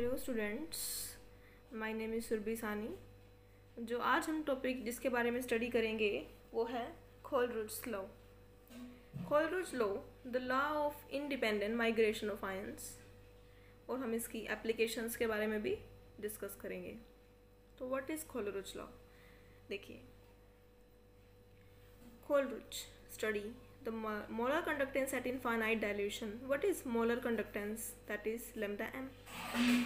Hello students, my name is Surabhi Sani. जो आज हम टॉपिक जिसके बारे में स्टडी करेंगे वो है Kohlrausch law. Kohlrausch law, the law of independent migration of ions, और हम इसकी एप्लीकेशंस के बारे में भी डिस्कस करेंगे। तो व्हाट इज़ कोलरिड्ज लॉ? देखिए, Kohlrausch study the molar conductance at infinite dilution. What is molar conductance? That is lambda m,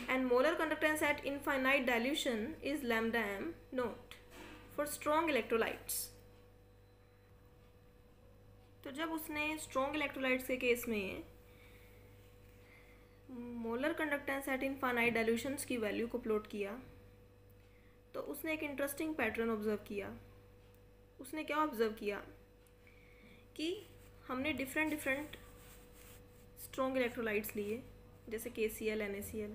and molar conductance at infinite dilution is lambda m naught for strong electrolytes. तो जब उसने strong electrolytes के case में molar conductance at infinite dilutions की value को plot किया तो उसने एक इंटरेस्टिंग पैटर्न ऑब्जर्व किया। उसने क्या ऑब्जर्व किया कि हमने डिफरेंट स्ट्रॉन्ग इलेक्ट्रोलाइट्स लिए, जैसे KCl, NaCl।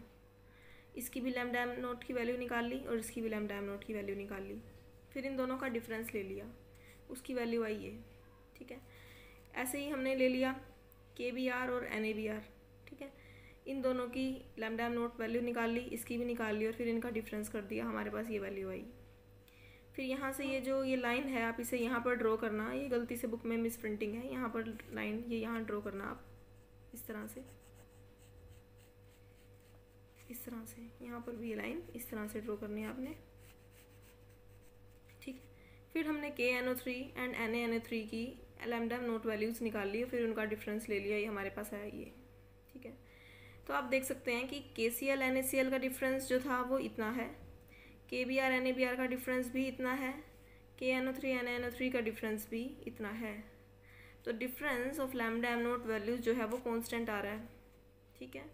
इसकी भी लैम्डा एम नोट की वैल्यू निकाल ली और इसकी भी लैम्डा एम नोट की वैल्यू निकाल ली। फिर इन दोनों का डिफरेंस ले लिया, उसकी वैल्यू आई है, ठीक है। ऐसे ही हमने ले लिया KBr और NaBr, ठीक है। इन दोनों की लैम्डा एम नोट वैल्यू निकाल ली, इसकी भी निकाल ली और फिर इनका डिफरेंस कर दिया, हमारे पास ये वैल्यू आई। फिर यहाँ से ये लाइन है, आप इसे यहाँ पर ड्रॉ करना। ये गलती से बुक में मिस प्रिंटिंग है, यहाँ पर लाइन ये यहाँ ड्रॉ करना आप इस तरह से, यहाँ पर भी ये लाइन इस तरह से ड्रॉ करनी है आपने, ठीक। फिर हमने KNO3 एंड NaNO3 की लैम्डा नोट वैल्यूज़ निकाल ली, फिर उनका डिफरेंस ले लिया, ये हमारे पास आया ये, ठीक है। तो आप देख सकते हैं कि KCl NaCl का डिफरेंस जो था वो इतना है, KBr NaBr का डिफरेंस भी इतना है, KNO3 NaNO3 का डिफरेंस भी इतना है। तो difference of lambda M nought values जो है वो कांस्टेंट आ रहा है, ठीक है।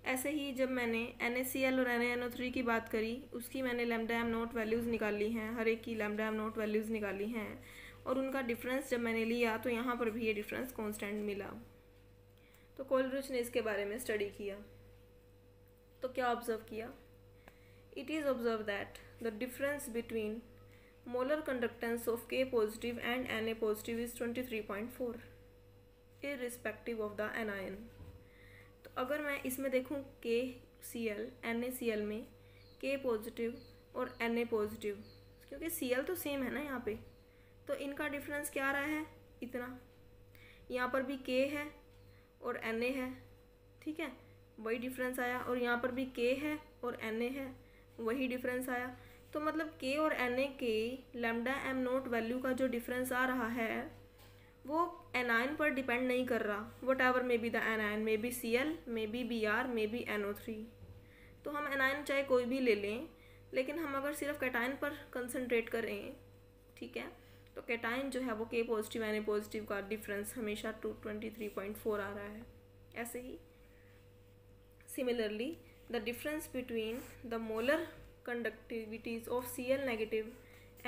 ऐसे ही जब मैंने NaCl और NaNO3 की बात करी, उसकी मैंने लैम्डा एम नोट वैल्यूज़ निकाली हैं, हर एक की लैम्डा एम नोट वैल्यूज़ निकाली हैं, और उनका डिफरेंस जब मैंने लिया तो यहाँ पर भी ये डिफरेंस कांस्टेंट मिला। तो कोलरिड्ज ने इसके बारे में स्टडी किया तो क्या ऑब्जर्व किया? It is observed that the difference between molar conductance of K positive and Na positive is 23.4 irrespective of the anion। तो अगर मैं इसमें देखूँ KCl NaCl में K पॉजिटिव और Na पॉजिटिव, क्योंकि Cl तो सेम है ना यहाँ पे, तो इनका डिफरेंस क्या आ रहा है? इतना। यहाँ पर भी K है और Na है, ठीक है, वही डिफरेंस आया, और यहाँ पर भी K है और Na है, वही डिफरेंस आया। तो मतलब K और Na के लैम्डा एम नोट वैल्यू का जो डिफरेंस आ रहा है वो एनायन पर डिपेंड नहीं कर रहा। What ever may be the anion, may be Cl, may be Br, may be NO3। तो हम एनायन चाहे कोई भी ले लें, लेकिन हम अगर सिर्फ कैटायन पर कंसंट्रेट करें, ठीक है, तो कैटायन जो है वो K पॉजिटिव Na पॉजिटिव का डिफरेंस हमेशा 23.4 आ रहा है। ऐसे ही similarly the difference between the molar conductivities of Cl negative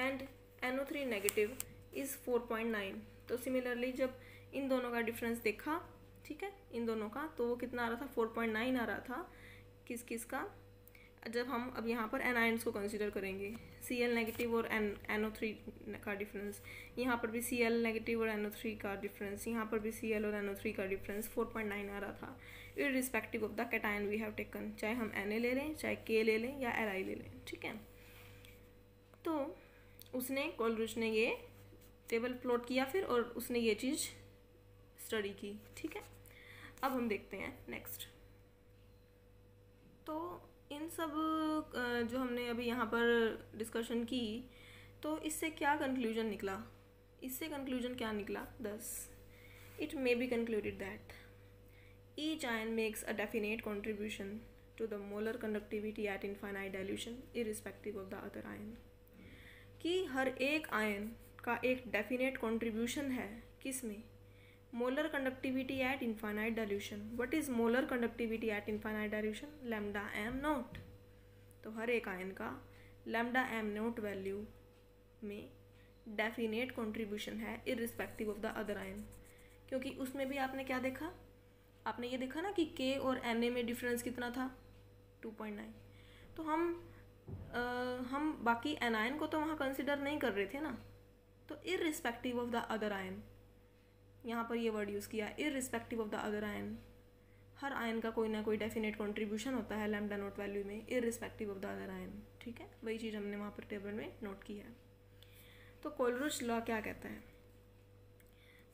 and NO3 negative is 4.9। तो सिमिलरली जब इन दोनों का डिफरेंस देखा, ठीक है, इन दोनों का, तो वो कितना आ रहा था? 4.9 आ रहा था। किस का? जब हम अब यहाँ पर एनायंस को कंसिडर करेंगे, Cl नेगेटिव और NO3 का डिफरेंस, यहाँ पर भी Cl नेगेटिव और NO3 का डिफरेंस, यहाँ पर भी Cl और NO3 का डिफरेंस 4.9 आ रहा था, irrespective of the cation we have taken. चाहे हम Na ले लें, चाहे K ले लें या Li ले लें, ठीक है। तो उसने कोलरिड्ज ने ये टेबल प्लॉट किया फिर, और उसने ये चीज़ स्टडी की, ठीक है। अब हम देखते हैं नेक्स्ट। तो इन सब जो हमने अभी यहाँ पर डिस्कशन की, तो इससे क्या कंक्लूजन निकला? इससे कंक्लूजन क्या निकला? It may be concluded that each ion makes a definite contribution to the molar conductivity at infinite dilution irrespective of the other ion. कि हर एक आयन का एक डेफिनेट कॉन्ट्रीब्यूशन है, किस में? Molar conductivity at infinite dilution. What is molar conductivity at infinite dilution? Lambda M nought. तो हर एक आयन का लैम्डा एम नोट वैल्यू में डेफिनेट कंट्रीब्यूशन है irrespective of the other ion. क्योंकि उसमें भी आपने क्या देखा? आपने ये देखा ना कि K और Na में डिफरेंस कितना था? 2.9। तो हम बाकी एनायन को तो वहाँ कंसिडर नहीं कर रहे थे ना। तो irrespective of the other ion, यहाँ पर ये वर्ड यूज़ किया, irrespective of the other ion, her ion का कोई ना कोई डेफिनेट कंट्रीब्यूशन होता है लैम्डा नोट वैल्यू में irrespective of the other ion, ठीक है, वही चीज़ हमने वहाँ पर टेबल में नोट की है। तो कोलरिच लॉ क्या कहता है,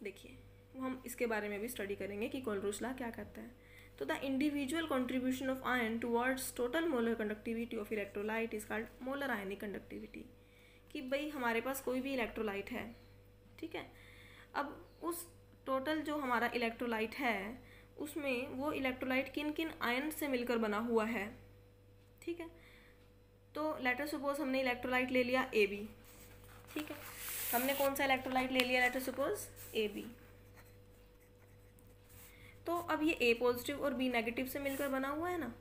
देखिए हम इसके बारे में भी स्टडी करेंगे कि कोलरिच लॉ क्या कहता है। तो the individual contribution of ion towards total molar conductivity of electrolyte is called molar ionic conductivity. कि भाई हमारे पास कोई भी इलेक्ट्रोलाइट है, ठीक है, अब उस टोटल जो हमारा इलेक्ट्रोलाइट है उसमें वो इलेक्ट्रोलाइट किन किन आयन से मिलकर बना हुआ है, ठीक है। तो लेटर सपोज हमने इलेक्ट्रोलाइट ले लिया AB, ठीक है, हमने कौन सा इलेक्ट्रोलाइट ले लिया, लेटर सपोज AB। तो अब ये A पॉजिटिव और B नेगेटिव से मिलकर बना हुआ है ना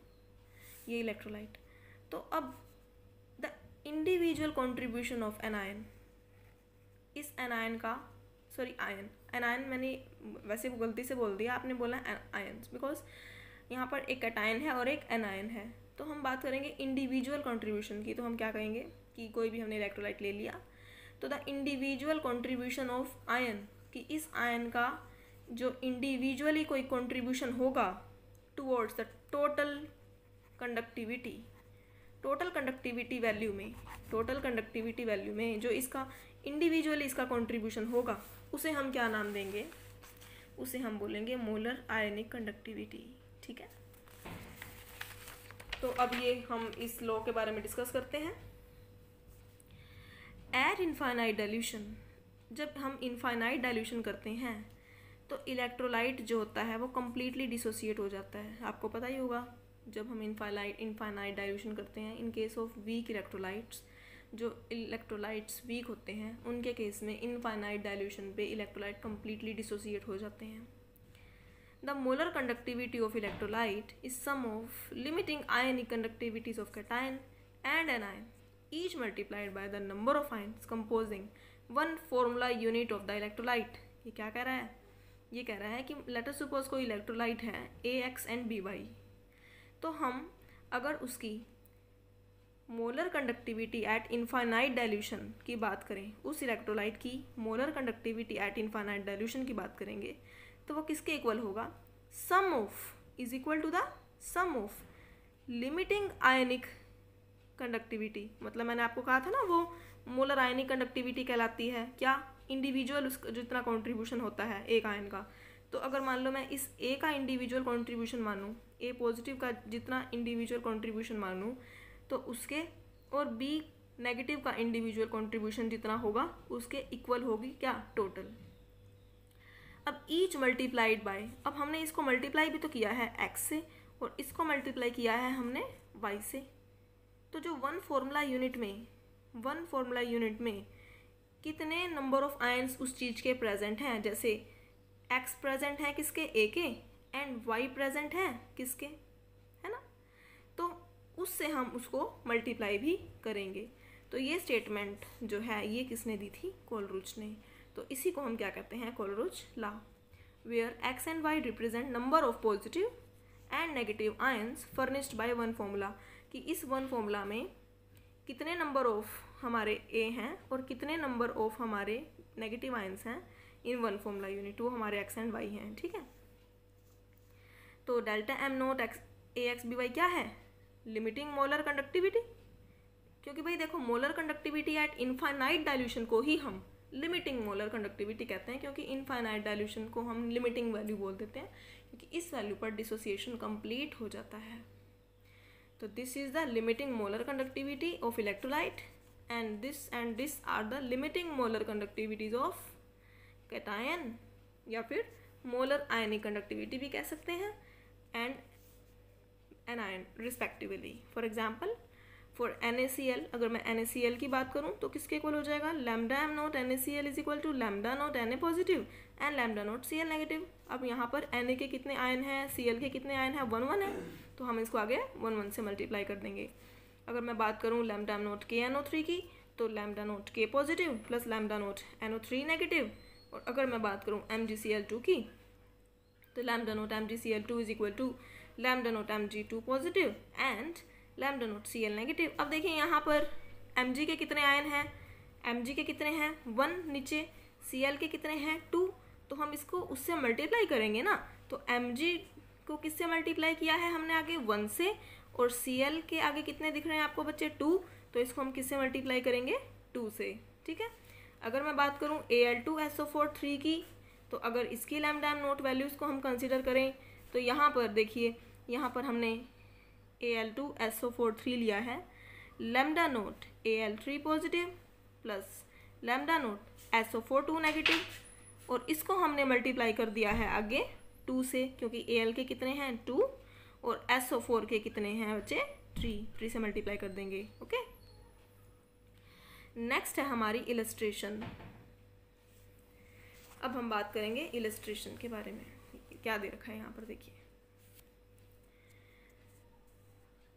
ये इलेक्ट्रोलाइट। तो अब the individual contribution of an ion, इस एनायन का, सॉरी आयन, एनायन मैंने वैसे गलती से बोल दिया, आपने बोला आयन्स, बिकॉज यहाँ पर एक कैटायन है और एक एनायन है। तो हम बात करेंगे इंडिविजुअल कंट्रीब्यूशन की, तो हम क्या कहेंगे कि कोई भी हमने इलेक्ट्रोलाइट ले लिया तो the individual contribution of ion, कि इस आयन का जो इंडिविजुअली कोई कंट्रीब्यूशन होगा towards the total conductivity, total conductivity value में, टोटल कंडक्टिविटी वैल्यू में जो इसका इंडिविजुअली इसका कंट्रीब्यूशन होगा उसे हम क्या नाम देंगे, उसे हम बोलेंगे मोलर आयनिक कंडक्टिविटी, ठीक है। तो अब ये हम इस लॉ के बारे में डिस्कस करते हैं। एट इनफाइनाइट डाइल्यूशन, जब हम इनफाइनाइट डाइल्यूशन करते हैं तो इलेक्ट्रोलाइट जो होता है वो कम्प्लीटली डिसोसिएट हो जाता है। आपको पता ही होगा जब हम इनफाइनाइट डाइल्यूशन करते हैं, in case of weak electrolytes, जो इलेक्ट्रोलाइट्स वीक होते हैं उनके केस में इनफाइनाइट डाइल्यूशन पे इलेक्ट्रोलाइट कम्प्लीटली डिसोसिएट हो जाते हैं। The molar conductivity of electrolyte is sum of limiting ionic conductivities of cation and anion each multiplied by the number of ions composing one formula unit of the electrolyte. ये क्या कह रहा है, ये कह रहा है कि लेट अस सपोज कोई इलेक्ट्रोलाइट है AX एंड BY, तो हम अगर उसकी molar conductivity at infinite dilution की बात करें, उस इलेक्ट्रोलाइट की molar conductivity at infinite dilution की बात करेंगे तो वो किसके इक्वल होगा, sum of is equal to the sum of limiting ionic conductivity. मतलब मैंने आपको कहा था ना वो मोलर आयनिक कंडक्टिविटी कहलाती है क्या, इंडिविजुअल उसका जितना कॉन्ट्रीब्यूशन होता है एक आयन का। तो अगर मान लो मैं इस A का इंडिविजुअल कॉन्ट्रीब्यूशन मानूँ, A पॉजिटिव का जितना इंडिविजुअल कॉन्ट्रीब्यूशन मानूँ, तो उसके और B नेगेटिव का इंडिविजुअल कॉन्ट्रीब्यूशन जितना होगा उसके इक्वल होगी क्या, टोटल। अब ईच मल्टीप्लाइड बाय, अब हमने इसको मल्टीप्लाई भी तो किया है X से और इसको मल्टीप्लाई किया है हमने Y से। तो जो वन फॉर्मूला यूनिट में कितने नंबर ऑफ आयन्स उस चीज़ के प्रेजेंट हैं, जैसे X प्रेजेंट है किसके, A के, एंड Y प्रेजेंट है किसके, है ना, तो उससे हम उसको मल्टीप्लाई भी करेंगे। तो ये स्टेटमेंट जो है ये किसने दी थी, कोलरिच ने। तो इसी को हम क्या कहते हैं, Kohlrausch law, where X and Y represent number of positive and negative ions furnished by one formula, कि इस वन फॉर्मूला में कितने नंबर ऑफ हमारे A हैं और कितने नंबर ऑफ हमारे नेगेटिव आयन्स हैं इन वन फॉर्मूला यूनिट, वो हमारे X एंड Y हैं, ठीक है। तो delta M note AX BY क्या है, लिमिटिंग मोलर कंडक्टिविटी, क्योंकि भाई देखो molar conductivity at infinite dilution को ही हम लिमिटिंग मोलर कंडक्टिविटी कहते हैं, क्योंकि इनफाइनाइट डाइल्यूशन को हम लिमिटिंग वैल्यू बोल देते हैं क्योंकि इस वैल्यू पर डिसोसिएशन कंप्लीट हो जाता है। तो this is the limiting molar conductivity of electrolyte and this are the limiting molar conductivities of cation, या फिर मोलर आयनिक कंडक्टिविटी भी कह सकते हैं, and anion respectively. For example for NaCl, अगर मैं NaCl की बात करूं तो किसके इक्वल हो जाएगा, lambda M nought NaCl is equal to lambda nought Na positive and lambda nought Cl negative. अब यहाँ पर Na के कितने आयन हैं, Cl के कितने आयन हैं, 1 1 है, तो हम इसको आगे 1 1 से मल्टीप्लाई कर देंगे। अगर मैं बात करूँ लैम्डा M नोट KNO3 की, तो lambda nought K positive plus lambda nought NO3 negative. और अगर मैं बात करूँ MgCl2 की, तो lambda nought MgCl2 is equal to lambda nought Mg2 positive and lambda nought Cl negative. अब देखिए यहाँ पर Mg के कितने आयन हैं, Mg के कितने हैं 1 नीचे, Cl के कितने हैं 2, तो हम इसको उससे मल्टीप्लाई करेंगे ना, तो Mg को किससे मल्टीप्लाई किया है हमने आगे 1 से, और Cl के आगे कितने दिख रहे हैं आपको बच्चे 2, तो इसको हम किससे मल्टीप्लाई करेंगे 2 से, ठीक है। अगर मैं बात करूँ Al2SO4 3 की, तो अगर इसकी लैम्डा एम नोट वैल्यूज़ को हम कंसिडर करें तो यहाँ पर देखिए, यहाँ पर हमने Al2SO4 3 लिया है, lambda note Al3 positive plus lambda note SO4 2 negative, और इसको हमने मल्टीप्लाई कर दिया है आगे 2 से, क्योंकि Al के कितने हैं 2 और SO4 के कितने हैं बच्चे 3 से मल्टीप्लाई कर देंगे, ओके। नेक्स्ट है हमारी इलस्ट्रेशन। अब हम बात करेंगे इलस्ट्रेशन के बारे में, क्या दे रखा है यहाँ पर देखिए।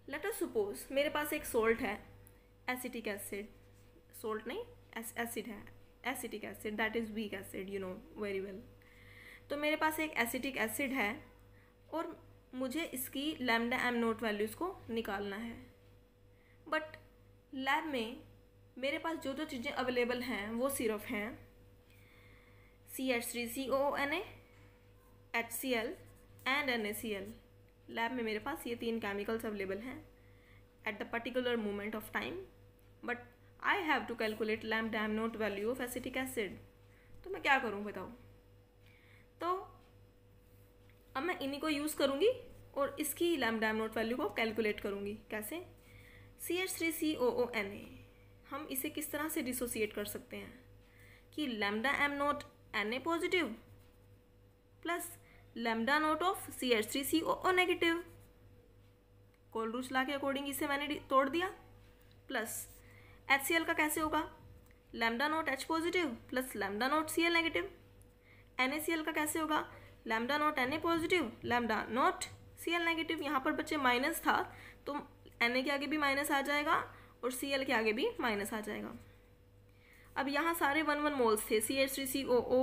लेट अस सपोज मेरे पास एक सोल्ट है, एसिटिक एसिड, सोल्ट नहीं एसिड है, acetic acid, that is weak acid, you know very well. तो मेरे पास एक एसिटिक एसिड है और मुझे इसकी लैम्डा एम नोट वैल्यूज़ को निकालना है, बट लैब में मेरे पास जो जो चीज़ें अवेलेबल हैं वो सिर्फ हैं CH3COONA, HCl and NaCl। Lab में मेरे पास ये 3 केमिकल्स अवेलेबल हैं at the particular moment of time, but I have to calculate lambda M nought value of acetic acid. तो मैं क्या करूँ बताओ? तो अब मैं इन्हीं को यूज़ करूँगी और इसकी लैम्डा एम नोट वैल्यू को कैलकुलेट करूँगी। कैसे? CH3COONA, हम इसे किस तरह से डिसोसिएट कर सकते हैं कि lambda M nought Na positive plus lambda nought of CH3CO negative, Kohlrausch law के अकॉर्डिंग इसे मैंने तोड़ दिया, प्लस HCl का कैसे होगा? Lambda nought H positive plus lambda nought Cl negative. NaCl का कैसे होगा? Lambda nought Na positive lambda nought Cl negative. यहाँ पर बच्चे माइनस था तो Na के आगे भी माइनस आ जाएगा और Cl के आगे भी माइनस आ जाएगा। अब यहाँ सारे 1 1 मोल्स थे, CH3COO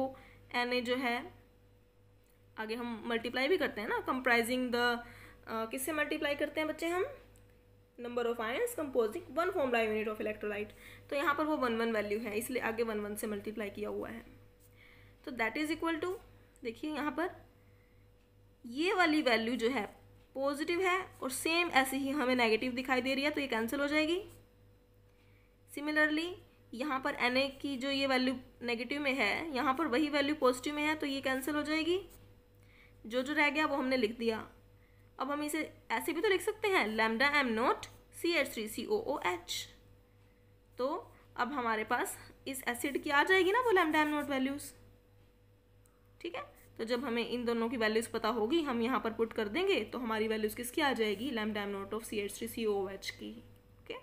Na जो है, आगे हम मल्टीप्लाई भी करते हैं ना, कंप्राइजिंग द किससे मल्टीप्लाई करते हैं बच्चे हम? Number of ions composing 1 formula unit of electrolyte. तो यहाँ पर वो 1 1 वैल्यू है, इसलिए आगे 1 1 से मल्टीप्लाई किया हुआ है। तो दैट इज इक्वल टू, देखिए यहाँ पर ये वाली वैल्यू जो है पॉजिटिव है और सेम ऐसे ही हमें नेगेटिव दिखाई दे रही है, तो ये कैंसिल हो जाएगी। सिमिलरली यहाँ पर Na की जो ये वैल्यू नेगेटिव में है, यहाँ पर वही वैल्यू पॉजिटिव में है, तो ये कैंसिल हो जाएगी। जो जो रह गया वो हमने लिख दिया। अब हम इसे ऐसे भी तो लिख सकते हैं, लैम्डा एम नोट CH3COOH। तो अब हमारे पास इस एसिड की आ जाएगी ना वो लैम्डा एम नोट वैल्यूज़, ठीक है। तो जब हमें इन दोनों की वैल्यूज़ पता होगी, हम यहाँ पर पुट कर देंगे, तो हमारी वैल्यूज़ किसकी आ जाएगी? Lambda M note of CH3COOH की, ओके।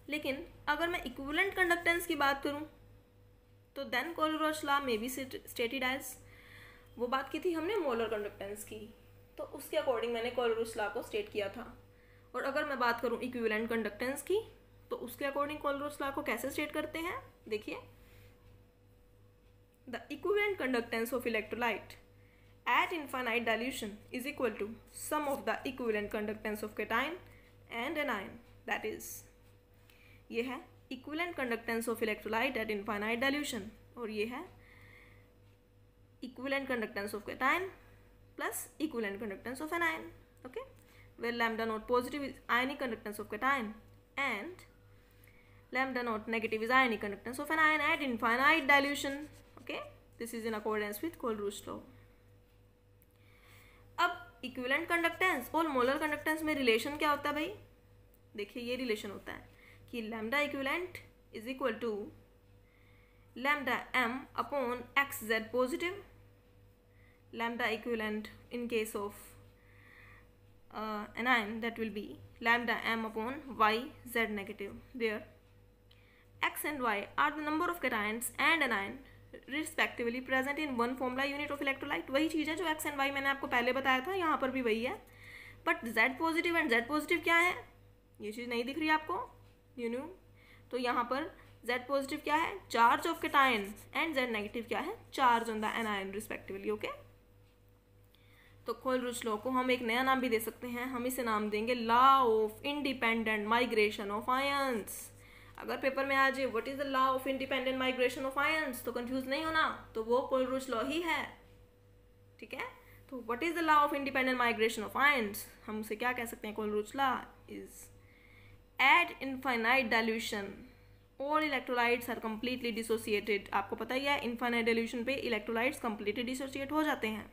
लेकिन अगर मैं इक्विवेलेंट कंडक्टेंस की बात करूँ तो देन कोलरोच लॉ में बी स्टेटेड एज, वो बात की थी हमने मोलर कंडक्टेंस की, तो उसके अकॉर्डिंग मैंने कोलरोच लॉ को स्टेट किया था। और अगर मैं बात करूँ इक्विवेलेंट कंडक्टेंस की, तो उसके अकॉर्डिंग कोलरोच लॉ को कैसे स्टेट करते हैं? देखिए, the equivalent conductance of electrolyte at infinite dilution is equal to sum of the equivalent conductance of cation and anion. That is, ये है equivalent conductance of electrolyte at infinite dilution, और ये है equivalent conductance of cation plus equivalent conductance of anion, okay, where lambda naught positive is ionic conductance of cation and lambda naught negative is ionic conductance of anion at infinite dilution, okay, this is in accordance with Kohlrausch law। अब equivalent conductance और molar conductance में relation क्या होता है भाई? देखिए ये relation होता है कि lambda equivalent is equal to lambda m upon xz positive, lambda equivalent in case of anion that will be lambda m upon yz negative, where x and y are the number of cations and anion respectively present in one formula unit of electrolyte। वही चीज़ है जो x and y मैंने आपको पहले बताया था, यहाँ पर भी वही है, but z positive and z positive क्या है? ये चीज़ नहीं दिख रही आपको, यू नो। तो यहाँ पर Z पॉजिटिव क्या है? Charge of cation, and Z negative क्या है? Charge on the anion respectively, okay. तो कोलरुच लॉ को हम एक नया नाम भी दे सकते हैं, हम इसे नाम देंगे law of independent migration of ions. अगर पेपर में आ जाए what is the law of independent migration of ions, तो कंफ्यूज नहीं होना, तो वो कोलरुच लॉ ही है, ठीक है। तो what is the law of independent migration of ions, हम उसे क्या कह सकते हैं, कोलब्रुच law is at infinite dilution all electrolytes are completely dissociated. आपको पता ही है इनफाइनाइट डाइल्यूशन पे इलेक्ट्रोलाइट्स कंप्लीटली डिसोसिएट हो जाते हैं।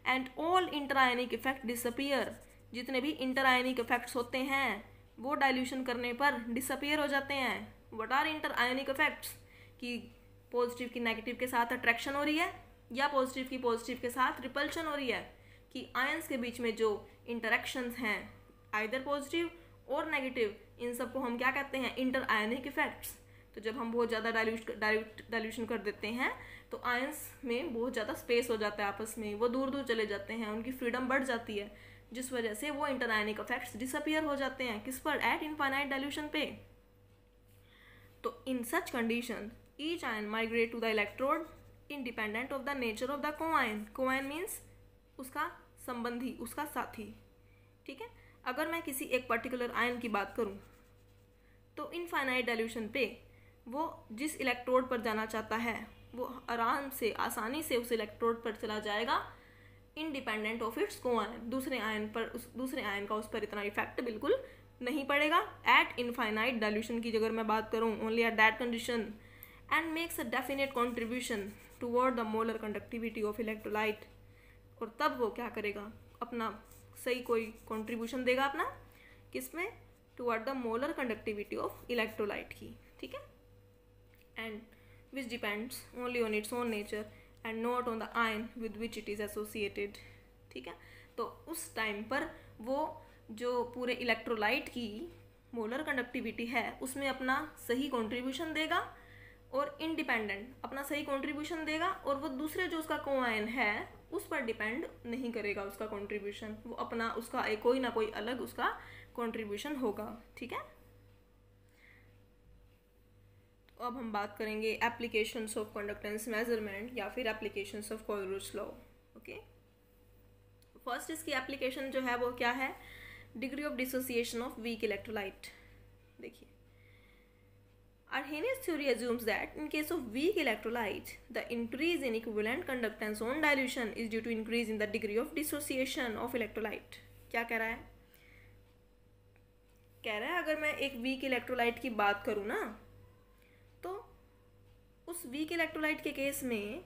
And all interionic effect disappear, जितने भी इंटरआयनिक इफेक्ट्स होते हैं वो डाइल्यूशन करने पर डिसअपियर हो जाते हैं। व्हाट आर इंटरआयनिक इफेक्ट्स, कि पॉजिटिव की नेगेटिव के साथ अट्रैक्शन हो रही है या पॉजिटिव की पॉजिटिव के साथ रिपल्शन हो रही है, कि आयंस के बीच में जो इंटरेक्शंस हैं आइदर पॉजिटिव और नेगेटिव, इन सबको हम क्या कहते हैं, इंटर आयनिक इफेक्ट्स। तो जब हम बहुत ज़्यादा डाइल्यूशन कर देते हैं तो आयंस में बहुत ज़्यादा स्पेस हो जाता है आपस में, वो दूर दूर चले जाते हैं, उनकी फ्रीडम बढ़ जाती है, जिस वजह से वो इंटर आयनिक इफेक्ट्स डिसअपियर हो जाते हैं। किस पर, एट इनफाइनाइट डाइल्यूशन पे। तो in such condition each ion migrate to the electrode independent of the nature of the coion. Coion means उसका संबंधी, उसका साथी, ठीक है। अगर मैं किसी एक पर्टिकुलर आयन की बात करूं तो इनफाइनाइट डाइल्यूशन पे वो जिस इलेक्ट्रोड पर जाना चाहता है वो आराम से, आसानी से उस इलेक्ट्रोड पर चला जाएगा, इंडिपेंडेंट ऑफ इट्स कोआयन। दूसरे आयन का उस पर इतना इफेक्ट बिल्कुल नहीं पड़ेगा एट इनफाइनाइट डाइल्यूशन की अगर मैं बात करूं, only at that condition, and makes a definite contribution toward the molar conductivity of electrolyte. और तब वो क्या करेगा, अपना सही कोई कंट्रीब्यूशन देगा अपना, किसमें, toward the molar conductivity of electrolyte की, ठीक है। And which depends only on its own nature and not on the ion with which it is associated, ठीक है। तो उस टाइम पर वो जो पूरे इलेक्ट्रोलाइट की मोलर कंडक्टिविटी है उसमें अपना सही कंट्रीब्यूशन देगा और इंडिपेंडेंट अपना सही कंट्रीब्यूशन देगा, और वो दूसरे जो उसका कोआयन है उस पर डिपेंड नहीं करेगा उसका कंट्रीब्यूशन, वो अपना उसका एक कोई ना कोई अलग उसका कंट्रीब्यूशन होगा, ठीक है। तो अब हम बात करेंगे एप्लीकेशंस ऑफ कंडक्टेंस मेजरमेंट या फिर एप्लीकेशंस ऑफ कोलब्रुच लॉ, ओके। फर्स्ट इसकी एप्लीकेशन जो है वो क्या है, degree of dissociation of weak electrolyte. देखिए, Arrhenius theory assumes that in case of weak electrolytes, the increase in equivalent conductance on dilution is due to increase in the degree of dissociation of electrolyte। क्या कह रहा है, कह रहा है अगर मैं एक वीक इलेक्ट्रोलाइट की बात करूँ ना, तो उस वीक इलेक्ट्रोलाइट के केस में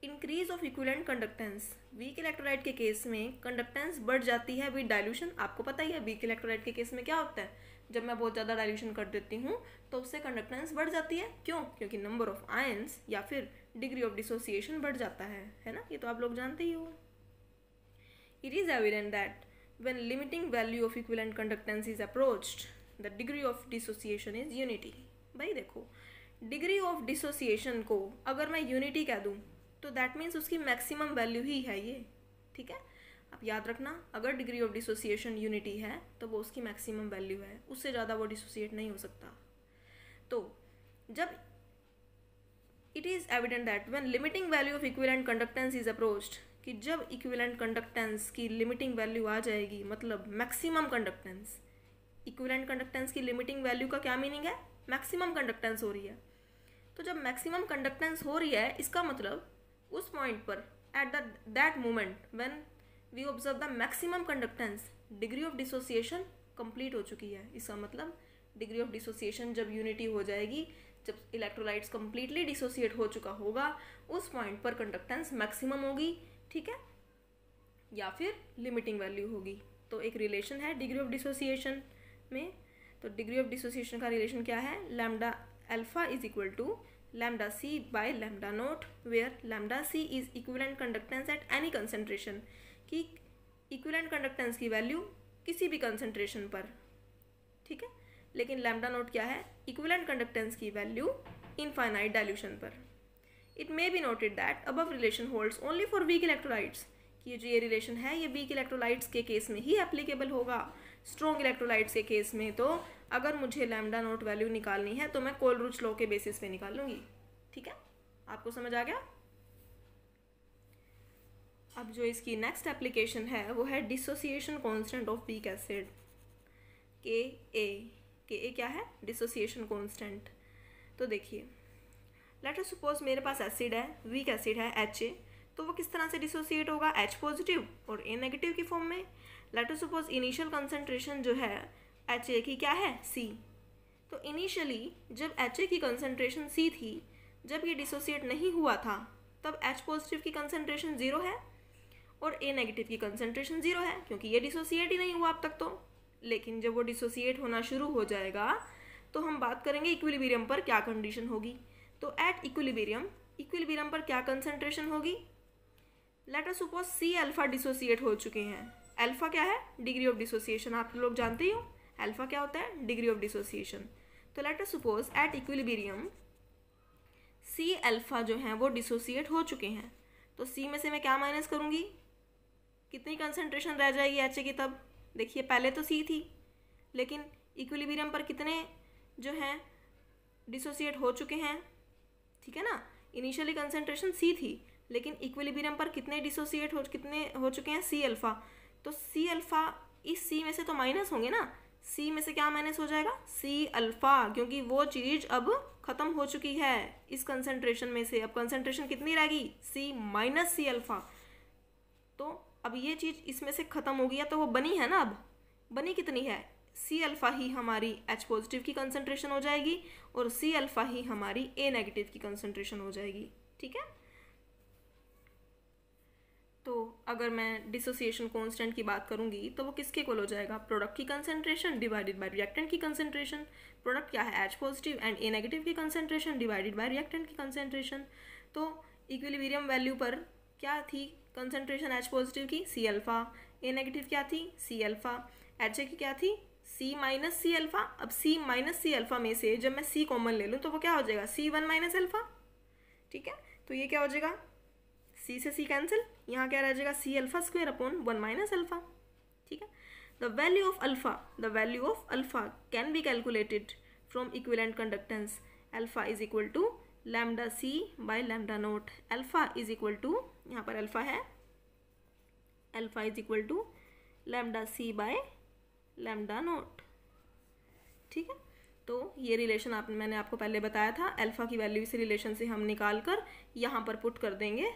increase of equivalent conductance, weak electrolyte के केस में कंडक्टेंस बढ़ जाती है विद डाइल्यूशन। आपको पता ही है वीक इलेक्ट्रोलाइट के केस में क्या होता है, जब मैं बहुत ज़्यादा डाइल्यूशन कर देती हूँ तो उससे कंडक्टेंस बढ़ जाती है। क्यों, क्योंकि नंबर ऑफ आयंस या फिर डिग्री ऑफ डिसोसिएशन बढ़ जाता है ना, ये तो आप लोग जानते ही हो। It is evident that when limiting value of equivalent conductance is approached the degree of dissociation is unity. भाई देखो, डिग्री ऑफ डिसोसिएशन को अगर मैं यूनिटी कह दूँ तो दैट मीन्स उसकी मैक्सिमम वैल्यू ही है ये, ठीक है। आप याद रखना, अगर डिग्री ऑफ डिसोसिएशन यूनिटी है तो वो उसकी मैक्सिमम वैल्यू है, उससे ज़्यादा वो डिसोसिएट नहीं हो सकता। तो जब it is evident that when limiting value of equivalent conductance is approached, कि जब इक्विवेलेंट कंडक्टेंस की लिमिटिंग वैल्यू आ जाएगी, मतलब मैक्सिमम कंडक्टेंस, इक्विवेलेंट कंडक्टेंस की लिमिटिंग वैल्यू का क्या मीनिंग है, मैक्सिमम कंडक्टेंस हो रही है। तो जब मैक्सिमम कंडक्टेंस हो रही है इसका मतलब उस पॉइंट पर at that moment when we observe the maximum conductance, degree of dissociation complete हो चुकी है। इसका मतलब डिग्री ऑफ डिसोसिएशन जब यूनिटी हो जाएगी, जब इलेक्ट्रोलाइट्स कंप्लीटली डिसोसिएट हो चुका होगा, उस पॉइंट पर कंडक्टेंस मैक्सिमम होगी, ठीक है, या फिर लिमिटिंग वैल्यू होगी। तो एक रिलेशन है डिग्री ऑफ डिसोसिएशन में। तो डिग्री ऑफ डिसोसिएशन का रिलेशन क्या है, lambda alpha is equal to lambda c by lambda naught, where lambda c is equivalent conductance at any concentration, कि equivalent conductance की वैल्यू किसी भी concentration पर, ठीक है। लेकिन lambda naught क्या है, equivalent conductance की वैल्यू infinite dilution पर। It may be noted that above relation holds only for weak electrolytes, कि जो ये रिलेशन है ये वीक इलेक्ट्रोलाइट्स के केस में ही एप्लीकेबल होगा। स्ट्रॉन्ग इलेक्ट्रोलाइट्स के केस में तो अगर मुझे लैम्डा नोट वैल्यू निकालनी है तो मैं कोलब्रुच लॉ के बेसिस पे निकालूंगी, ठीक है। आपको समझ आ गया। अब जो इसकी नेक्स्ट एप्लीकेशन है वो है dissociation constant of weak acid, के ए क्या है, डिसोसिएशन कांस्टेंट। तो देखिए, लेट अस सपोज मेरे पास एसिड है, वीक एसिड है HA, तो वो किस तरह से डिसोसिएट होगा, H पॉजिटिव और A नेगेटिव की फॉर्म में। Late us suppose initial concentration जो है HA की क्या है, C। तो इनिशियली जब HA की कंसंट्रेशन C थी, जब ये डिसोसिएट नहीं हुआ था, तब H पॉजिटिव की कंसंट्रेशन 0 है और A नेगेटिव की कंसंट्रेशन 0 है, क्योंकि ये डिसोसिएट ही नहीं हुआ अब तक तो। लेकिन जब वो डिसोसिएट होना शुरू हो जाएगा तो हम बात करेंगे इक्विलिब्रियम पर क्या कंडीशन होगी। तो एट इक्विलिब्रियम पर क्या कंसंट्रेशन होगी। Late us suppose C alpha dissociate हो चुके हैं। अल्फा क्या है, डिग्री ऑफ डिसोसिएशन, आप लोग जानते ही हो अल्फा क्या होता है, डिग्री ऑफ डिसोसिएशन। तो late us suppose at equilibrium C alpha जो है वो डिसोसिएट हो चुके हैं। तो C में से मैं क्या माइनस करूँगी, कितनी कंसंट्रेशन रह जाएगी HA की। तब देखिए पहले तो C थी, लेकिन इक्विलिब्रियम पर कितने जो हैं डिसोसिएट हो चुके हैं, ठीक है ना। इनिशियली कंसंट्रेशन C थी, लेकिन इक्विलिब्रियम पर कितने डिसोसिएट हो चुके हैं, C अल्फा। तो C अल्फा इस C में से तो माइनस होंगे ना, C में से क्या माइनस हो जाएगा, C अल्फा, क्योंकि वो चीज़ अब ख़त्म हो चुकी है इस कंसंट्रेशन में से। अब कंसंट्रेशन कितनी रहेगी, C माइनस C अल्फा। तो अब ये चीज़ इसमें से ख़त्म हो गया, तो वो बनी है ना, अब बनी कितनी है, C अल्फा ही हमारी H पॉजिटिव की कंसंट्रेशन हो जाएगी और C अल्फा ही हमारी A नेगेटिव की कंसंट्रेशन हो जाएगी, ठीक है। तो अगर मैं डिसोसिएशन कांस्टेंट की बात करूंगी तो वो किसके इक्वल हो जाएगा, प्रोडक्ट की कंसंट्रेशन डिवाइडेड बाय रिएक्टेंट की कंसंट्रेशन। प्रोडक्ट क्या है, H positive and A negative की कंसंट्रेशन डिवाइडेड बाय रिएक्टेंट की कंसंट्रेशन। तो इक्विलिब्रियम वैल्यू पर क्या थी कंसंट्रेशन H पॉजिटिव की, C अल्फा, A नेगेटिव क्या थी, C अल्फा, HA की क्या थी, C माइनस C अल्फा। अब C माइनस C अल्फा में से जब मैं C कॉमन ले लूँ तो वो क्या हो जाएगा, C1 माइनस अल्फा, ठीक है। तो ये क्या हो जाएगा, C से C कैंसिल, यहाँ क्या रह जाएगा, C alpha square upon 1 minus alpha, ठीक है। The value of alpha can be calculated from equivalent conductance. Alpha is equal to lambda C by lambda naught. Alpha is equal to, यहाँ पर alpha है, alpha is equal to lambda C by lambda naught, ठीक है। तो ये relation मैंने आपको पहले बताया था। अल्फा की वैल्यू इस रिलेशन से हम निकाल कर यहाँ पर पुट कर देंगे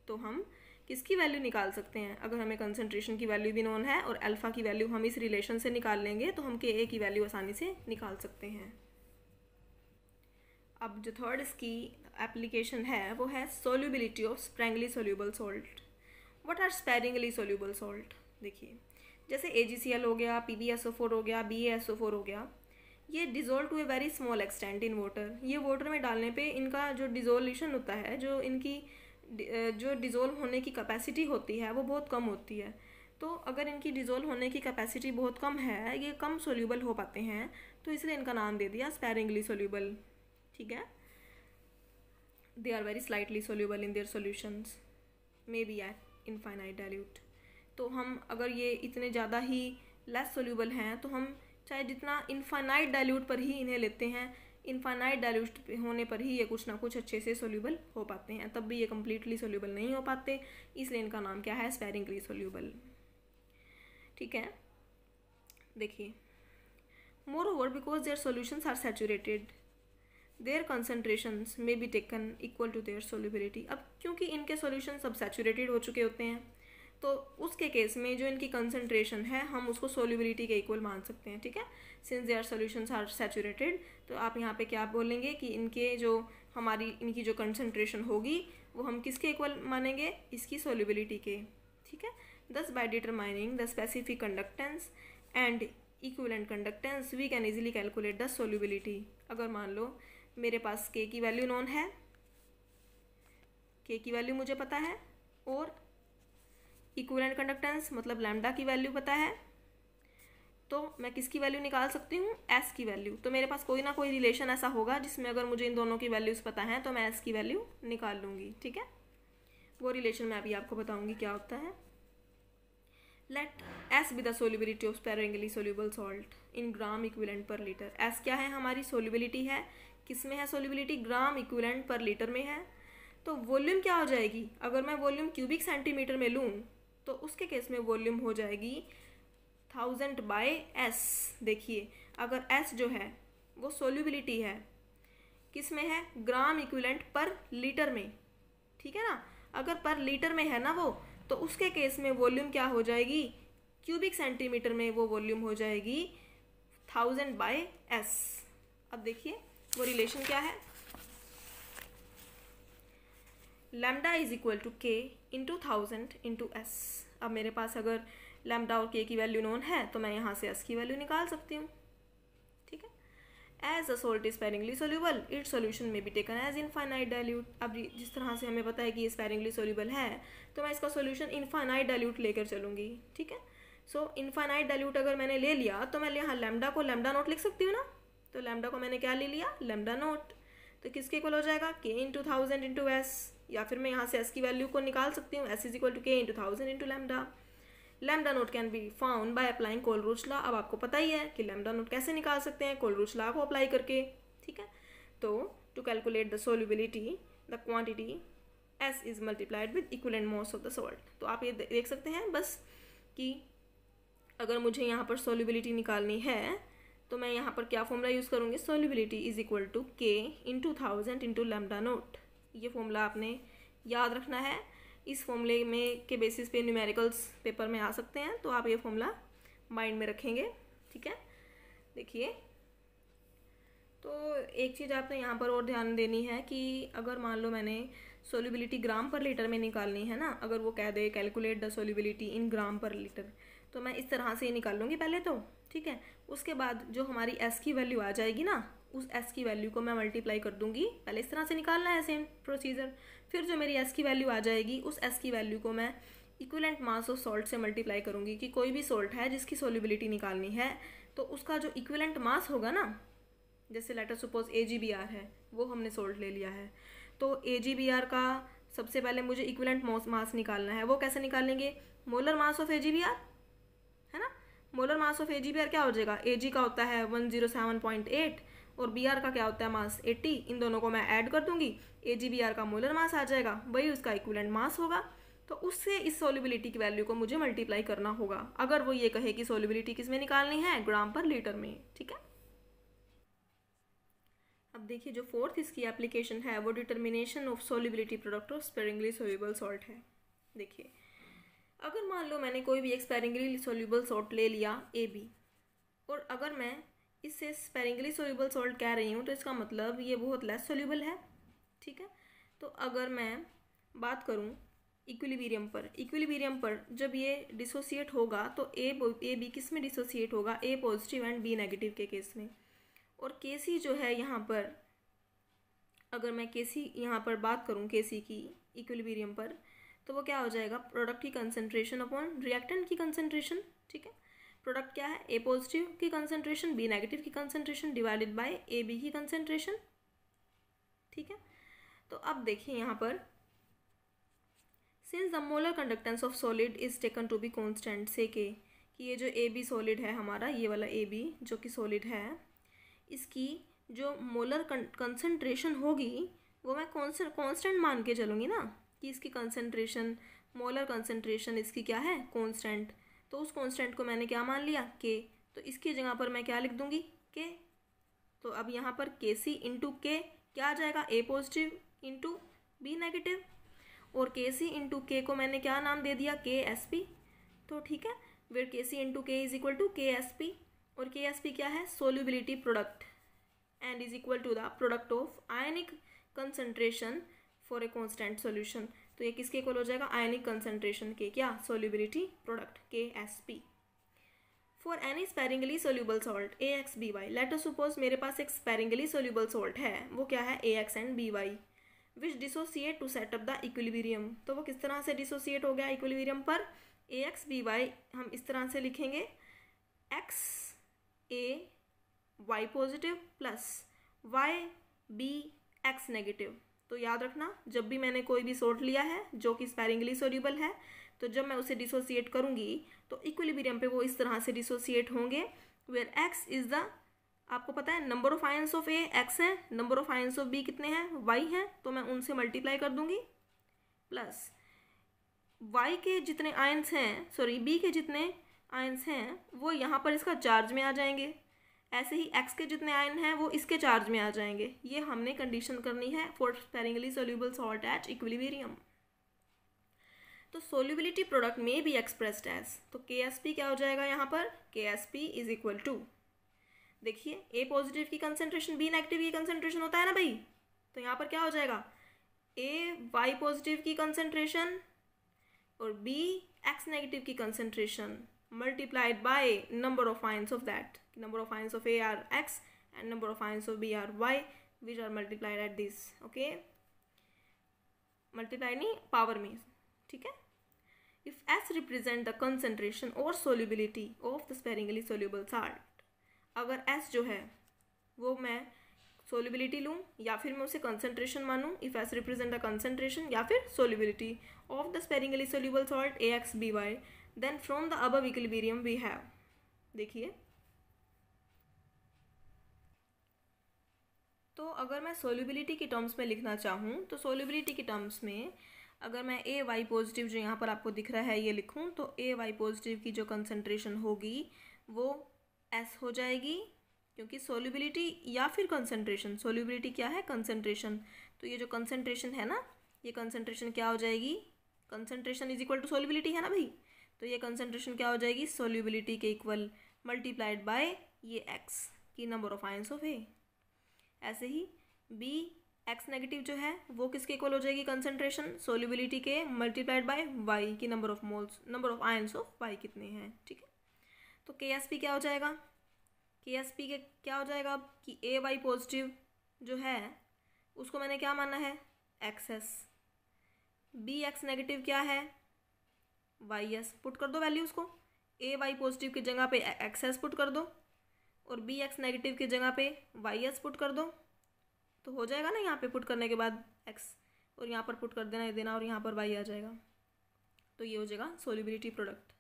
तो हम किसकी वैल्यू निकाल सकते हैं। अगर हमें कंसंट्रेशन की वैल्यू भी नोन है और अल्फा की वैल्यू हम इस रिलेशन से निकाल लेंगे तो हम Ka की वैल्यू आसानी से निकाल सकते हैं। अब जो थर्ड इसकी एप्लीकेशन है वो है solubility of sparingly soluble salt. What are sparingly soluble salt. देखिए जैसे AgCl हो गया, PbSO4 हो गया, BaSO4 हो गया, ये dissolve to a very small extent in water. ये वाटर में डालने पे इनका जो डिज़ोल्यूशन होता है, जो इनकी जो डिज़ोल्व होने की कैपेसिटी होती है वो बहुत कम होती है। तो अगर इनकी डिज़ोल्व होने की कैपेसिटी बहुत कम है, ये कम सोल्यूबल हो पाते हैं, तो इसलिए इनका नाम दे दिया स्पैरिंगली सोल्यूबल, ठीक है। They are very slightly soluble in their solutions, may be at infinite dilute. तो हम अगर ये इतने ज़्यादा ही लेस सोल्यूबल हैं तो हम चाहे जितना इनफाइनाइट डाइल्यूट पर ही इन्हें लेते हैं, इनफाइनाइट डाइल्यूट होने पर ही ये कुछ ना कुछ अच्छे से सोल्यूबल हो पाते हैं, तब भी ये कम्प्लीटली सोल्यूबल नहीं हो पाते, इसलिए इनका नाम क्या है, स्पैरिंगली सोल्यूबल, ठीक है। देखिए more because their solutions are saturated their concentrations may be taken equal to their solubility. अब क्योंकि इनके सॉल्यूशन सब सैचुरेटेड हो चुके होते हैं तो उसके केस में जो इनकी कंसंट्रेशन है हम उसको सोल्यूबिलिटी के इक्वल मान सकते हैं, ठीक है। Since their solutions are saturated, तो आप यहाँ पे क्या बोलेंगे कि इनके जो इनकी जो कंसंट्रेशन होगी वो हम किसके इक्वल मानेंगे, इसकी सोल्यूबिलिटी के, ठीक है। Thus by determining the specific conductance and equivalent conductance we can easily calculate the solubility. अगर मान लो मेरे पास K की वैल्यू नोन है, K की वैल्यू मुझे पता है और इक्विवेलेंट कंडक्टेंस मतलब लैम्डा की वैल्यू पता है, तो मैं किसकी वैल्यू निकाल सकती हूँ, S की वैल्यू। तो मेरे पास कोई ना कोई रिलेशन ऐसा होगा जिसमें अगर मुझे इन दोनों की वैल्यूज़ पता है तो मैं S की वैल्यू निकाल लूँगी, ठीक है। वो रिलेशन मैं अभी आपको बताऊँगी क्या होता है। Let S be the solubility of sparingly soluble salt in gram equivalent per litre. S क्या है, हमारी सोल्यूबिलिटी है, किस में है solubility, gram equivalent per litre में है। तो वॉल्यूम क्या हो जाएगी, अगर मैं वॉल्यूम क्यूबिक सेंटीमीटर में लूँ तो उसके केस में वॉल्यूम हो जाएगी 1000 बाय S। देखिए अगर S जो है वो सोल्यूबिलिटी है किस में है, ग्राम इक्विवेलेंट पर लीटर में, ठीक है ना। अगर पर लीटर में है ना वो, तो उसके केस में वॉल्यूम क्या हो जाएगी, क्यूबिक सेंटीमीटर में वो वॉल्यूम हो जाएगी 1000/s। अब देखिए वो रिलेशन क्या है, lambda is equal to K into 1000 into S. अब मेरे पास अगर लैम्डा और के की वैल्यू नोन है तो मैं यहाँ से एस की वैल्यू निकाल सकती हूँ, ठीक है। As a salt is sparingly soluble, its solution में be taken as infinite dilute. अब जिस तरह से हमें पता है कि ये स्पेरिंगली सोल्यूबल है, तो मैं इसका सॉल्यूशन इनफाइनाइट डाइल्यूट लेकर चलूँगी, ठीक है। सो इनफाइनाइट डाइल्यूट अगर मैंने ले लिया तो मैं यहाँ लैम्डा को लैम्डा नोट लिख सकती हूँ ना, तो लैम्डा को मैंने क्या ले लिया, लैम्डा नोट। तो किसके इक्वल हो जाएगा, के इंटू 1000 इंटू एस, या फिर मैं यहाँ से एस की वैल्यू को निकाल सकती हूँ, S is equal to K into 1000 into lambda. Lambda nought can be found by applying कोलब्रुच लॉ। अब आपको पता ही है कि लैम्डा नोट कैसे निकाल सकते हैं, कोलब्रुच लॉ को अप्लाई करके, ठीक है। तो to calculate the solubility the quantity S is multiplied with equivalent mass of the salt. तो आप ये देख सकते हैं बस कि अगर मुझे यहाँ पर सोल्यूबिलिटी निकालनी है तो मैं यहाँ पर क्या फॉर्मूला यूज़ करूँगी, solubility is equal to K into 1000 into lambda note. ये फॉर्मूला आपने याद रखना है, इस फॉर्मूले में के बेसिस पे न्यूमेरिकल्स पेपर में आ सकते हैं, तो आप ये फॉर्मूला माइंड में रखेंगे, ठीक है। देखिए तो एक चीज़ आपने यहाँ पर और ध्यान देनी है कि अगर मान लो मैंने सोल्यूबिलिटी ग्राम पर लीटर में निकालनी है ना, अगर वो कह दे कैलकुलेट द सोल्यूबिलिटी इन ग्राम पर लीटर, तो मैं इस तरह से ये निकाल लूँगी पहले तो, ठीक है। उसके बाद जो हमारी एस की वैल्यू आ जाएगी ना, उस एस की वैल्यू को मैं मल्टीप्लाई कर दूंगी, पहले इस तरह से निकालना है सेम प्रोसीजर। फिर जो मेरी एस की वैल्यू आ जाएगी उस एस की वैल्यू को मैं इक्विवेलेंट मास ऑफ सॉल्ट से मल्टीप्लाई करूंगी, कि कोई भी सॉल्ट है जिसकी सोल्यूबिलिटी निकालनी है तो उसका जो इक्विवेलेंट मास होगा ना, जैसे लेटर सपोज AgBr है, वो हमने सॉल्ट ले लिया है, तो AgBr का सबसे पहले मुझे इक्विवेलेंट मास निकालना है। वो कैसे निकालेंगे, मोलर मास ऑफ AgBr है ना, मोलर मास ऑफ AgBr क्या हो जाएगा, Ag का होता है 107.8 और Br का क्या होता है मास 80, इन दोनों को मैं ऐड कर दूंगी, AgBr का मोलर मास आ जाएगा, वही उसका इक्विवेलेंट मास होगा। तो उससे इस सोल्यूबिलिटी की वैल्यू को मुझे मल्टीप्लाई करना होगा, अगर वो ये कहे कि सोल्यूबिलिटी किस में निकालनी है, ग्राम पर लीटर में, ठीक है। अब देखिए जो फोर्थ इसकी एप्लीकेशन है वो determination of solubility product of sparingly soluble salt है। देखिए अगर मान लो मैंने कोई भी एक स्पेरिंगली सोल्यूबल सॉल्ट ले लिया AB, और अगर मैं इससे स्पेरिंगली सोल्यूबल सॉल्ट कह रही हूँ तो इसका मतलब ये बहुत लेस सोल्यूबल है, ठीक है। तो अगर मैं बात करूँ इक्विलिब्रियम पर जब ये डिसोसिएट होगा तो AB किस में डिसोसिएट होगा, A positive and B negative के केस में। और KC जो है यहाँ पर, अगर मैं KC यहाँ पर बात करूँ KC की इक्विलिब्रियम पर, तो वो क्या हो जाएगा, प्रोडक्ट की कंसंट्रेशन अपॉन रिएक्टेंट की कंसंट्रेशन, ठीक है। प्रोडक्ट क्या है, A पॉजिटिव की कंसंट्रेशन B नेगेटिव की कंसंट्रेशन डिवाइडेड बाय AB की कंसंट्रेशन, ठीक है। तो अब देखिए यहाँ पर since the molar conductance of solid is taken to be constant, say कि ये जो AB सॉलिड है हमारा, ये वाला AB जो कि सॉलिड है, इसकी जो मोलर कंसंट्रेशन होगी वो मैं कांस्टेंट मान के चलूँगी ना, कि इसकी कंसंट्रेशन, मोलर कंसंट्रेशन इसकी क्या है, कांस्टेंट। तो उस कांस्टेंट को मैंने क्या मान लिया, K, तो इसकी जगह पर मैं क्या लिख दूँगी, K। तो अब यहाँ पर KC इंटू K क्या आ जाएगा, A positive into B negative, और KC इंटू K को मैंने क्या नाम दे दिया, KSP। तो ठीक है, where KC into K is equal to KSP, और KSP क्या है, solubility product, and is equal to the product of ionic concentration for a constant solution. तो ये किसके इक्वल हो जाएगा, आयनिक कंसंट्रेशन के क्या, solubility product KSP। For any sparingly soluble salt AX/BY, late us suppose मेरे पास एक स्पेरिंगली सोल्यूबल सॉल्ट है, वो क्या है AX and BY, which dissociate to set up the equilibrium. तो वो किस तरह से डिसोसिएट हो गया इक्विलिब्रियम पर, AX/BY हम इस तरह से लिखेंगे, X A Y positive plus Y B X negative. तो याद रखना, जब भी मैंने कोई भी सॉल्ट लिया है जो कि स्पेरिंगली सोल्यूबल है, तो जब मैं उसे डिसोसिएट करूंगी तो इक्विलिब्रियम पे वो इस तरह से डिसोसिएट होंगे, वेयर X इज द, आपको पता है number of ions of A X है, number of ions of B कितने हैं, Y हैं, तो मैं उनसे मल्टीप्लाई कर दूंगी, प्लस Y के जितने आयंस हैं, सॉरी B के जितने आयंस हैं वो यहाँ पर इसका चार्ज में आ जाएंगे, ऐसे ही X के जितने आयन हैं वो इसके चार्ज में आ जाएंगे। ये हमने कंडीशन करनी है for sparingly soluble salt at equilibrium, तो सोल्यूबिलिटी प्रोडक्ट में बी एक्सप्रेस्ड एज, तो KSP क्या हो जाएगा यहाँ पर, KSP इज इक्वल टू, देखिए A पॉजिटिव की कंसेंट्रेशन B नेगेटिव की कंसेंट्रेशन होता है ना भाई, तो यहाँ पर क्या हो जाएगा, Y पॉजिटिव की कंसेंट्रेशन और B X नेगेटिव की concentration multiplied by number of ions of that, number of ions of A are X and number of ions of B are Y which are multiplied at this, okay, multiply नहीं power में, ठीक है। If S represent the concentration और solubility of the sparingly soluble salt, अगर S जो है वो मैं सोल्यूबिलिटी लूँ या फिर मैं उसे कंसेंट्रेशन मानूँ, if S represent the concentration या फिर solubility of the sparingly soluble salt AX BY, then from the above equilibrium we have, देखिए तो अगर मैं सोल्यूबिलिटी की टर्म्स में लिखना चाहूँ तो सोल्यूबिलिटी की टर्म्स में अगर मैं AY पॉजिटिव जो यहाँ पर आपको दिख रहा है ये लिखूँ, तो AY पॉजिटिव की जो कंसेंट्रेशन होगी वो S हो जाएगी, क्योंकि सोल्यूबिलिटी या फिर कंसेंट्रेशन, सोल्यूबिलिटी क्या है, कंसेंट्रेशन, तो ये जो कंसेंट्रेशन है ना, ये कंसेंट्रेशन क्या हो जाएगी, concentration is equal to solubility है ना भाई, तो ये कंसेंट्रेशन क्या हो जाएगी, सोल्यूबिलिटी के इक्वल मल्टीप्लाइड बाय ये X की number of ions of A। ऐसे ही B X नेगेटिव जो है वो किसके इक्वल हो जाएगी, कंसेंट्रेशन सोल्यूबिलिटी के मल्टीप्लाइड बाय Y की number of moles, number of ions of Y कितने हैं, ठीक है। तो KSP क्या हो जाएगा, KSP के क्या हो जाएगा कि AY पॉजिटिव जो है उसको मैंने क्या माना है, XS, BX नेगेटिव क्या है, YS, पुट कर दो वैल्यूज़ को, AY पॉजिटिव की जगह पे XS पुट कर दो और BX नेगेटिव की जगह पे YS पुट कर दो, तो हो जाएगा ना, यहाँ पे पुट करने के बाद X और यहाँ पर पुट कर देना और यहाँ पर Y आ जाएगा, तो ये हो जाएगा सोल्यूबिलिटी प्रोडक्ट।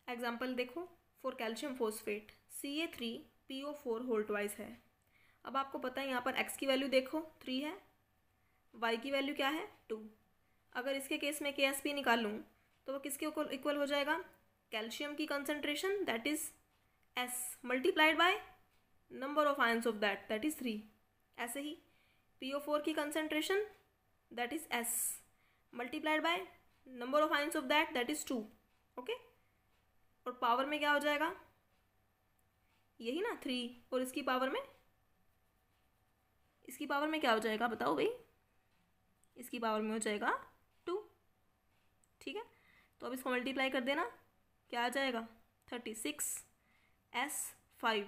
एग्जाम्पल देखो, for calcium phosphate CA3PO4 whole twice है। अब आपको पता है यहाँ पर X की वैल्यू देखो 3 है, Y की वैल्यू क्या है 2, अगर इसके केस में KSP निकालूँ तो वो किसके इक्वल हो जाएगा, कैल्शियम की concentration that is S multiplied by number of ions of that is 3, ऐसे ही PO4 की concentration that is S multiplied by number of ions of that is 2, okay, और पावर में क्या हो जाएगा, यही ना 3, और इसकी पावर में क्या हो जाएगा बताओ भाई, इसकी पावर में हो जाएगा 2, ठीक है। तो अब इसको मल्टीप्लाई कर देना, क्या आ जाएगा 36 S5,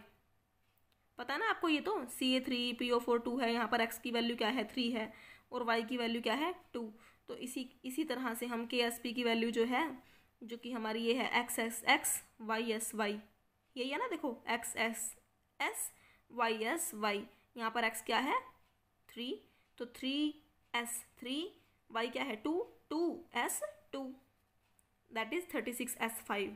पता है ना आपको, ये तो CA3PO4 2 है, यहाँ पर X की वैल्यू क्या है 3 है और Y की वैल्यू क्या है 2, तो इसी तरह से हम KSP की वैल्यू जो है, जो कि हमारी ये है XSX YSY, यही है ना, देखो XSS YSY, यहाँ पर X क्या है 3, तो 3S3, Y क्या है 2, 2S2, दैट इज़ 36S5।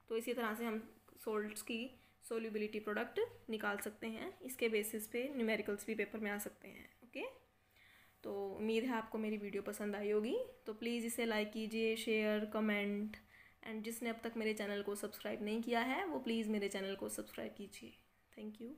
तो इसी तरह से हम सोल्ट्स की सोल्यूबिलिटी प्रोडक्ट निकाल सकते हैं, इसके बेसिस पे न्यूमेरिकल्स भी पेपर में आ सकते हैं, ओके। तो उम्मीद है आपको मेरी वीडियो पसंद आई होगी, तो प्लीज़ इसे लाइक कीजिए, शेयर, कमेंट, एंड जिसने अब तक मेरे चैनल को सब्सक्राइब नहीं किया है वो प्लीज़ मेरे चैनल को सब्सक्राइब कीजिए। Thank you.